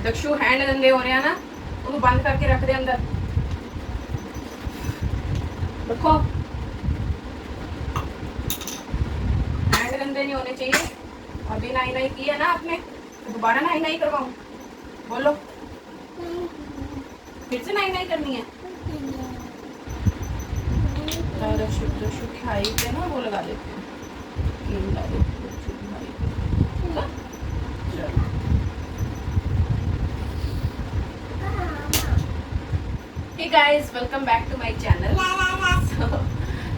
Dakshu hand गंदे हो रहे हैं ना, उनको बंद करके रख दे अंदर। रखो, हैंड गंदे नहीं होने चाहिए। अभी नाई नाई की है ना आपने, तो दोबारा नाई नाई करवाऊं? बोलो, फिर से नाई नाई करनी है? दक्षु की हाई पे ना वो लगा देते हैं, क्रीम लगा देते हैं दक्षु की हाई पे। Hey guys, welcome back to my channel.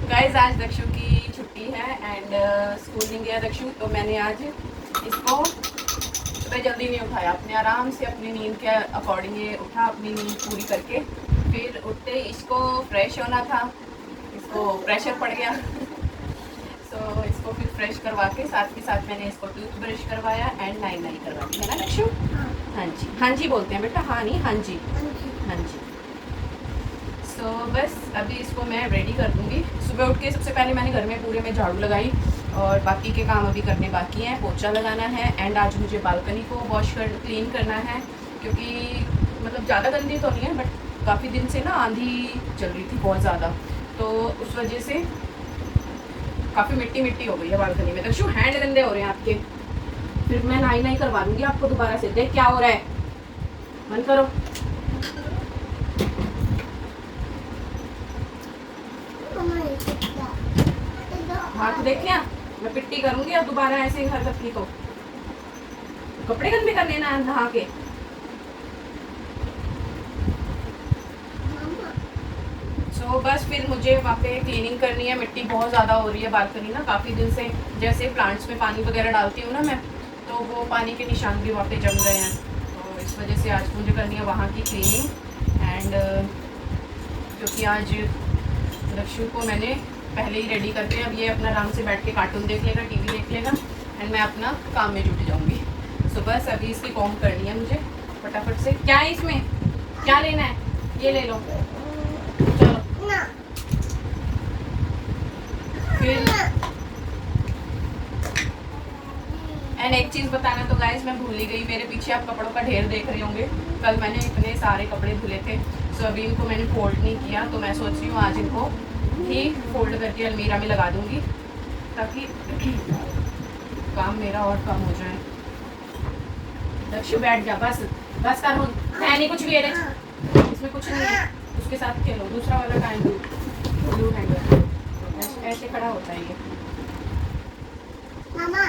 Guys, आज दक्षु की छुट्टी है एंड स्कूल नहीं गया दक्षु, तो मैंने आज इसको सुबह जल्दी नहीं उठाया, अपने आराम से अपनी नींद के अकॉर्डिंग ये उठा, अपनी नींद पूरी करके। फिर उठते इसको फ्रेश होना था, इसको प्रेशर पड़ गया सो इसको फिर फ्रेश करवा के साथ ही साथ मैंने इसको टूथ ब्रश करवाया एंड नाई नाई करवा दी, है ना दक्षु? हाँ जी, हाँ जी बोलते हैं बेटा, हाँ नहीं हाँ जी, हाँ जी। सो बस अभी इसको मैं रेडी कर दूँगी। सुबह उठ के सबसे पहले मैंने घर में पूरे में झाड़ू लगाई और बाकी के काम अभी करने बाकी हैं, पोछा लगाना है एंड आज मुझे बालकनी को क्लीन करना है, क्योंकि मतलब ज़्यादा गंदी तो नहीं है बट काफ़ी दिन से ना आंधी चल रही थी बहुत ज़्यादा, तो उस वजह से काफ़ी मिट्टी मिट्टी हो गई है बालकनी में। दक्षु हैंड गंदे हो रहे हैं आपके, फिर मैं नाई नाई करवा दूँगी आपको दोबारा से। देख क्या हो रहा है, बंद करो। हाथ देख लिया, मैं पिट्टी करूंगी अब दोबारा ऐसे हरकत की तो कपड़े गंदे करने ना नहा के। सो बस फिर मुझे वहाँ पे क्लीनिंग करनी है, मिट्टी बहुत ज़्यादा हो रही है बालकनी ना काफ़ी दिन से। जैसे प्लांट्स में पानी वगैरह डालती हूँ ना मैं, तो वो पानी के निशान भी वहाँ पे जम गए हैं, तो इस वजह से आज मुझे करनी है वहाँ की क्लीनिंग एंड क्योंकि आज दक्षु को मैंने पहले ही रेडी करके, अब ये अपना आराम से बैठ के कार्टून देख लेगा, टीवी देख लेगा एंड मैं अपना काम में जुट जाऊंगी। सो बस अभी इसकी कॉम करनी है मुझे फटाफट से। क्या है इसमें, क्या लेना है? ये ले लो, चलो। फिर एंड एक चीज़ बताना तो गाइस मैं भूल ही गई, मेरे पीछे आप कपड़ों का ढेर देख रहे होंगे। कल मैंने इतने सारे कपड़े धुले थे, सो अभी इनको मैंने फोल्ड नहीं किया, तो मैं सोच रही हूँ आज इनको ही फोल्ड करके अलमीरा में लगा दूंगी ताकि काम मेरा और कम हो जाए। दक्षु बैठ जा, बस बस कर, है नहीं कुछ भी है इसमें, कुछ नहीं है, उसके साथ खेलो। दूसरा वाला टाइम ब्लू हैंडल ऐसे खड़ा होता है ये। मामा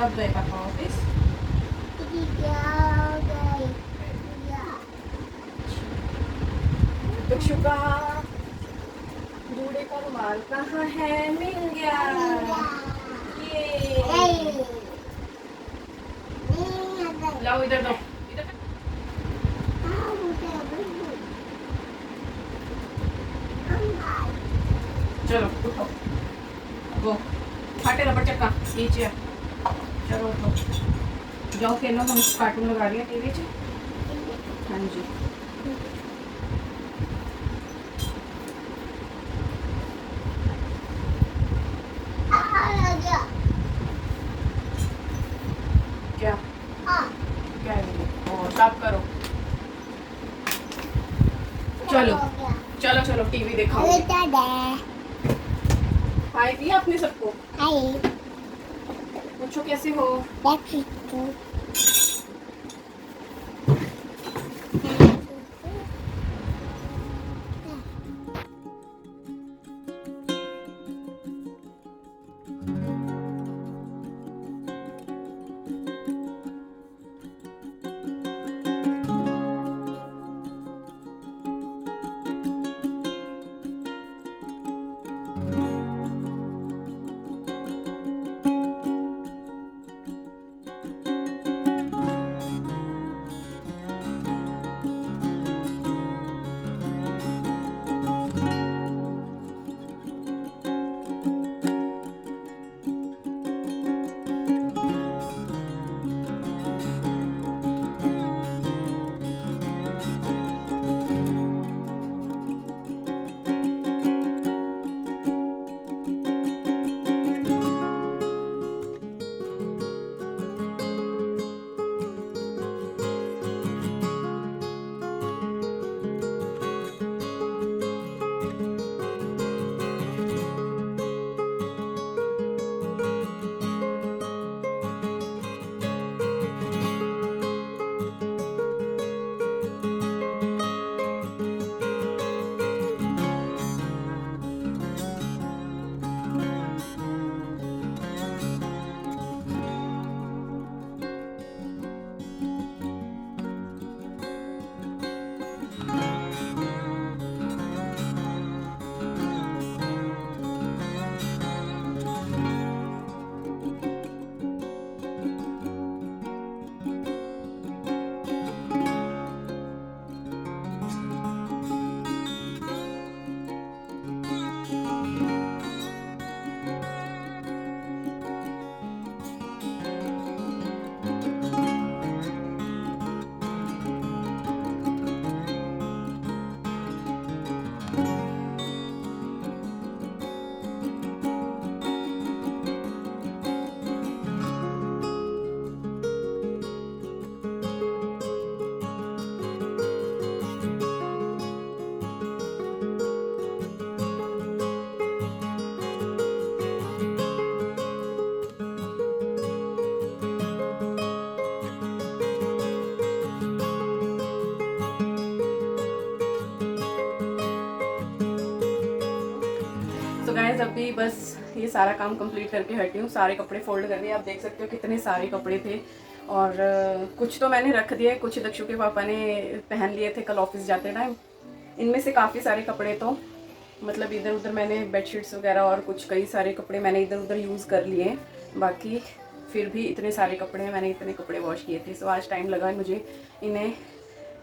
कब गए पापा ऑफिस? दक्षु का जूड़े का रुमाल कहाँ है? मिल गया, ये लाओ इधर दो, चलो उठो, वो फाटे रबड़ चक्का नीचे, चलो उठो जाओ खेलो, हम कार्टून लगा रही है टीवी च। हाँ जी। क्या क्या है वो? और साफ करो। चलो चलो चलो टीवी देखो। हाय दिया आपने सबको? पूछो कैसे हो? तो गाइस अभी बस ये सारा काम कंप्लीट करके हटी हूँ। सारे कपड़े फोल्ड कर दिए। आप देख सकते हो कितने सारे कपड़े थे और कुछ तो मैंने रख दिए, कुछ दक्षु के पापा ने पहन लिए थे कल ऑफिस जाते टाइम। इनमें से काफ़ी सारे कपड़े तो मतलब इधर उधर मैंने बेडशीट्स वगैरह और कुछ कई सारे कपड़े मैंने इधर उधर यूज़ कर लिए। बाकी फिर भी इतने सारे कपड़े हैं, मैंने इतने कपड़े वॉश किए थे। सो आज टाइम लगा मुझे इन्हें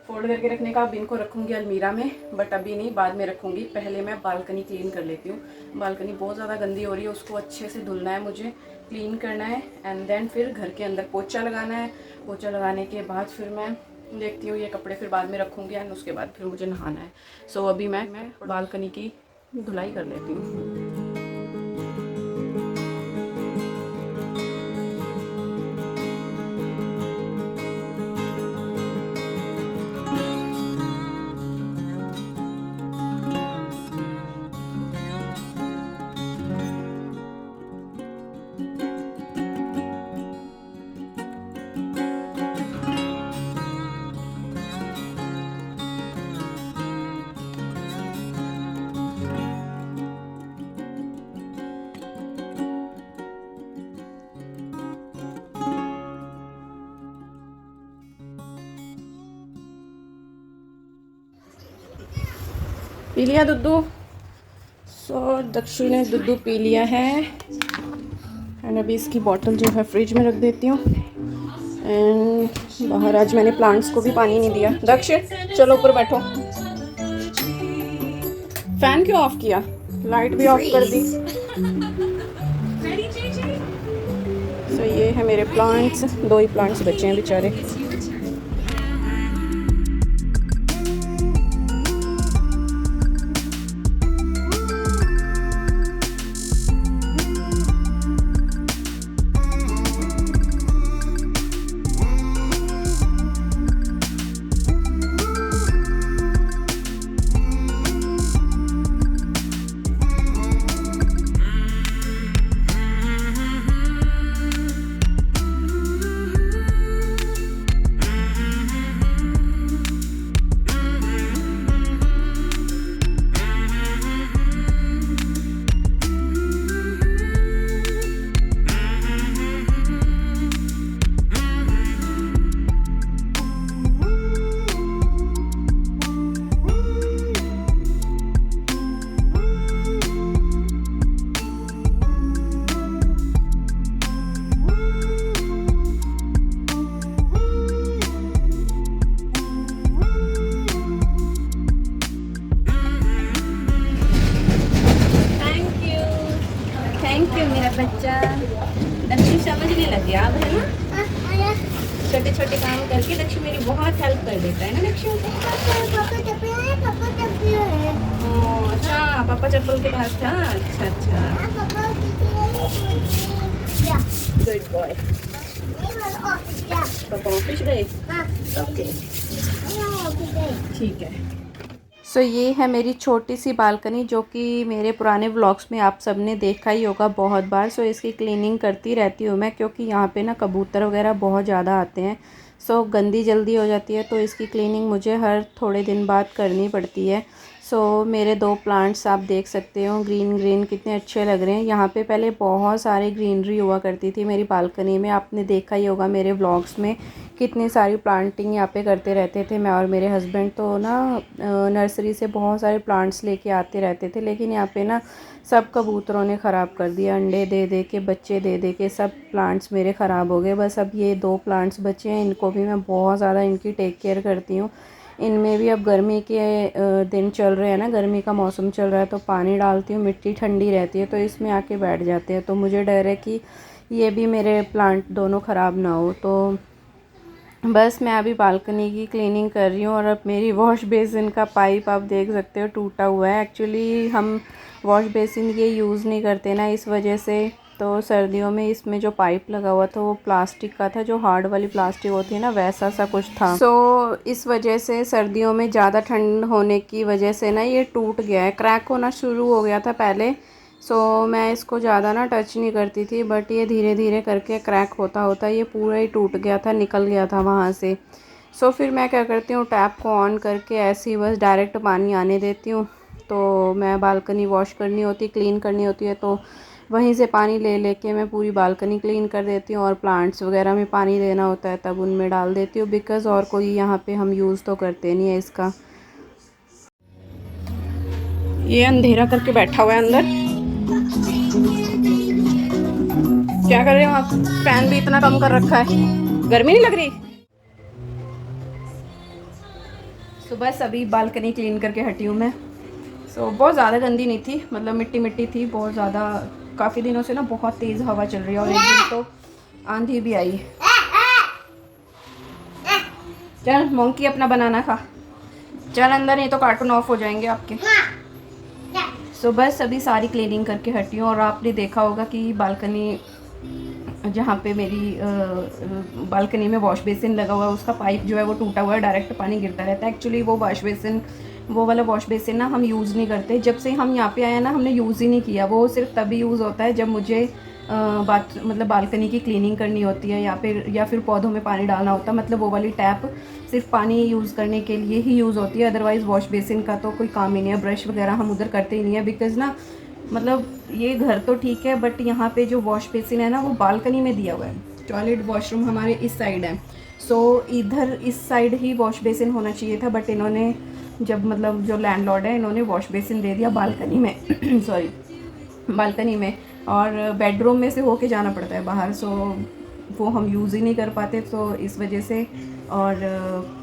फोल्ड करके रखने का। अब इनको रखूँगी अलमीरा में, बट अभी नहीं, बाद में रखूँगी। पहले मैं बालकनी क्लीन कर लेती हूँ। बालकनी बहुत ज़्यादा गंदी हो रही है, उसको अच्छे से धुलना है मुझे, क्लीन करना है एंड देन फिर घर के अंदर पोछा लगाना है। पोछा लगाने के बाद फिर मैं देखती हूँ ये कपड़े फिर बाद में रखूँगी एंड उसके बाद फिर मुझे नहाना है। सो अभी मैं बालकनी की धुलाई कर लेती हूँ। पी लिया दूधू? सो दक्षु ने दूधू पी लिया है एंड अभी इसकी बोतल जो है फ्रिज में रख देती हूँ। एंड बाहर आज मैंने प्लांट्स को भी पानी नहीं दिया। दक्ष चलो ऊपर बैठो। फैन क्यों ऑफ किया? लाइट भी ऑफ कर दी। सो ये है मेरे प्लांट्स, 2 ही प्लांट्स बचे हैं बेचारे। बच्चा दक्षु समझने लग गया अब, है ना। छोटे छोटे काम करके दक्षु मेरी बहुत हेल्प कर देता है ना दक्षु। अच्छा, पापा चप्पल के पास था। अच्छा अच्छा, गुड बॉय। पापा ऑफिस गए। ओके, ठीक है। सो ये है मेरी छोटी सी बालकनी, जो कि मेरे पुराने व्लॉग्स में आप सब ने देखा ही होगा बहुत बार। सो इसकी क्लीनिंग करती रहती हूँ मैं, क्योंकि यहाँ पे ना कबूतर वगैरह बहुत ज़्यादा आते हैं। सो गंदी जल्दी हो जाती है, तो इसकी क्लीनिंग मुझे हर थोड़े दिन बाद करनी पड़ती है। सो मेरे 2 प्लांट्स आप देख सकते हो, ग्रीन ग्रीन कितने अच्छे लग रहे हैं। यहाँ पे पहले बहुत सारे ग्रीनरी हुआ करती थी मेरी बालकनी में, आपने देखा ही होगा मेरे व्लॉग्स में कितनी सारी प्लांटिंग यहाँ पे करते रहते थे मैं और मेरे हस्बैंड। तो ना नर्सरी से बहुत सारे प्लांट्स लेके आते रहते थे, लेकिन यहाँ पे ना सब कबूतरों ने ख़राब कर दिया। अंडे दे दे के, बच्चे दे दे के सब प्लांट्स मेरे ख़राब हो गए। बस अब ये 2 प्लांट्स बचे हैं, इनको भी मैं बहुत ज़्यादा इनकी टेक केयर करती हूँ। इनमें भी अब गर्मी के दिन चल रहे हैं ना, गर्मी का मौसम चल रहा है, तो पानी डालती हूँ, मिट्टी ठंडी रहती है तो इसमें आके बैठ जाते हैं। तो मुझे डर है कि ये भी मेरे प्लांट दोनों ख़राब ना हो। तो बस मैं अभी बालकनी की क्लीनिंग कर रही हूँ। और अब मेरी वॉश बेसिन का पाइप आप देख सकते हो टूटा हुआ है। एक्चुअली हम वॉश बेसिन ये यूज़ नहीं करते ना, इस वजह से। तो सर्दियों में इसमें जो पाइप लगा हुआ था वो प्लास्टिक का था, जो हार्ड वाली प्लास्टिक होती है ना, वैसा सा कुछ था। सो इस वजह से सर्दियों में ज़्यादा ठंड होने की वजह से ना ये टूट गया है, क्रैक होना शुरू हो गया था पहले। सो मैं इसको ज़्यादा ना टच नहीं करती थी, बट ये धीरे धीरे करके क्रैक होता होता ये पूरा ही टूट गया था, निकल गया था वहाँ से। सो फिर मैं क्या करती हूँ, टैप को ऑन करके ऐसे ही बस डायरेक्ट पानी आने देती हूँ। तो मैं बालकनी वॉश करनी होती, क्लीन करनी होती है, तो वहीं से पानी ले लेके मैं पूरी बालकनी क्लीन कर देती हूँ। और प्लांट्स वगैरह में पानी देना होता है तब उनमें डाल देती हूँ, बिकॉज़ और कोई यहाँ पे हम यूज़ तो करते नहीं है इसका। ये अंधेरा करके बैठा हुआ है अंदर। क्या कर रहे हो आप? फैन भी इतना कम कर रखा है, गर्मी नहीं लग रही? सुबह सभी बालकनी क्लीन करके हटी हूँ मैं। सो बहुत ज़्यादा गंदी नहीं थी, मतलब मिट्टी मिट्टी थी बहुत ज़्यादा। काफ़ी दिनों से ना बहुत तेज़ हवा चल रही है, और एक दिन तो आंधी भी आई। चल मोंकी अपना बनाना खा, चल अंदर, नहीं तो कार्टून ऑफ हो जाएंगे आपके। सो बस अभी सारी क्लीनिंग करके हटी हूँ। और आपने देखा होगा कि बालकनी, जहाँ पे मेरी बालकनी में वॉश बेसिन लगा हुआ है, उसका पाइप जो है वो टूटा हुआ है, डायरेक्ट पानी गिरता रहता है। एक्चुअली वो वॉश बेसिन, वो वाला वॉश बेसिन ना हम यूज़ नहीं करते। जब से हम यहाँ पे आए हैं ना, हमने यूज़ ही नहीं किया। वो सिर्फ तभी यूज़ होता है जब मुझे मतलब बालकनी की क्लीनिंग करनी होती है, या फिर पौधों में पानी डालना होता है। मतलब वो वाली टैप सिर्फ पानी यूज़ करने के लिए ही यूज़ होती है, अदरवाइज़ वॉश बेसिन का तो कोई काम ही नहीं है। ब्रश वगैरह हम उधर करते ही नहीं है, बिकॉज़ ना मतलब ये घर तो ठीक है, बट यहाँ पे जो वॉश बेसिन है ना वो बालकनी में दिया हुआ है। टॉयलेट वॉशरूम हमारे इस साइड है, सो इधर इस साइड ही वॉश बेसिन होना चाहिए था, बट इन्होंने जब मतलब जो लैंडलॉर्ड है, इन्होंने वॉश बेसिन दे दिया बालकनी में सॉरी, बालकनी में। और बेडरूम में से होके जाना पड़ता है बाहर, सो वो हम यूज़ ही नहीं कर पाते। तो इस वजह से, और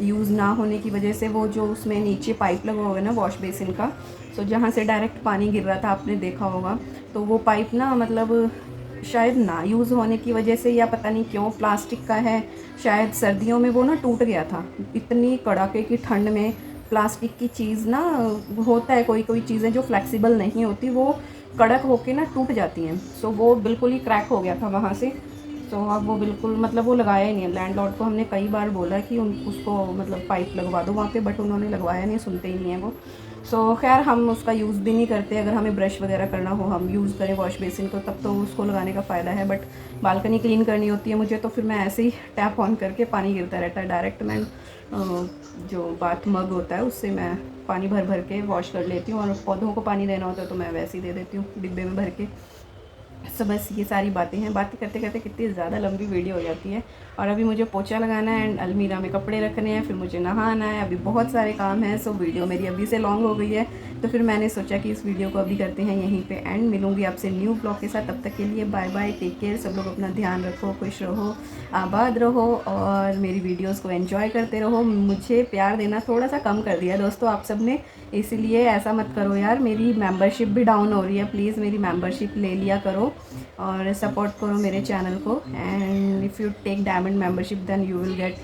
यूज़ ना होने की वजह से, वो जो उसमें नीचे पाइप लगा हुआ है ना वॉश बेसिन का, तो जहाँ से डायरेक्ट पानी गिर रहा था, आपने देखा होगा, तो वो पाइप ना मतलब शायद ना यूज़ होने की वजह से, या पता नहीं क्यों, प्लास्टिक का है शायद, सर्दियों में वो ना टूट गया था। इतनी कड़ाके की ठंड में प्लास्टिक की चीज़ ना, होता है कोई कोई चीज़ें जो फ्लेक्सिबल नहीं होती, वो कड़क होके ना टूट जाती हैं। सो वो बिल्कुल ही क्रैक हो गया था वहाँ से। तो अब वो बिल्कुल मतलब वो लगाया ही नहीं है। लैंडलॉर्ड को हमने कई बार बोला कि उसको मतलब पाइप लगवा दो वहाँ पे, बट उन्होंने लगवाया नहीं, सुनते ही नहीं है वो। सो खैर हम उसका यूज़ भी नहीं करते। अगर हमें ब्रश वगैरह करना हो, हम यूज़ करें वॉश बेसिन को, तब तो उसको लगाने का फ़ायदा है। बट बालकनी क्लीन करनी होती है मुझे, तो फिर मैं ऐसे ही टैप ऑन करके पानी गिरता रहता है डायरेक्ट। मैं जो बाथ मग होता है उससे मैं पानी भर भर के वॉश कर लेती हूँ, और पौधों को पानी देना होता है तो मैं वैसे ही दे देती हूँ डिब्बे में भर के। सो बस ये सारी बातें हैं। बातें करते करते कितनी ज़्यादा लंबी वीडियो हो जाती है। और अभी मुझे पोछा लगाना है, एंड अलमीरा में कपड़े रखने हैं, फिर मुझे नहाना है, अभी बहुत सारे काम हैं। सो वीडियो मेरी अभी से लॉन्ग हो गई है, तो फिर मैंने सोचा कि इस वीडियो को अभी करते हैं यहीं पे एंड। मिलूंगी आपसे न्यू ब्लॉग के साथ, तब तक के लिए बाय बाय, टेक केयर। सब लोग अपना ध्यान रखो, खुश रहो, आबाद रहो, और मेरी वीडियोज़ को एंजॉय करते रहो। मुझे प्यार देना थोड़ा सा कम कर दिया दोस्तों आप सब ने, इसलिए ऐसा मत करो यार, मेरी मेंबरशिप भी डाउन हो रही है, प्लीज़ मेरी मेंबरशिप ले लिया करो और सपोर्ट करो मेरे चैनल को। And if you take diamond membership then you will get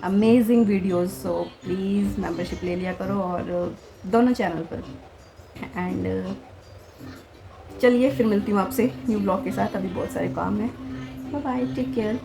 amazing videos, so please membership ले लिया करो और दोनों चैनल पर। एंड चलिए फिर मिलती हूँ आपसे न्यू ब्लॉग के साथ, अभी बहुत सारे काम हैं। Bye bye, take care.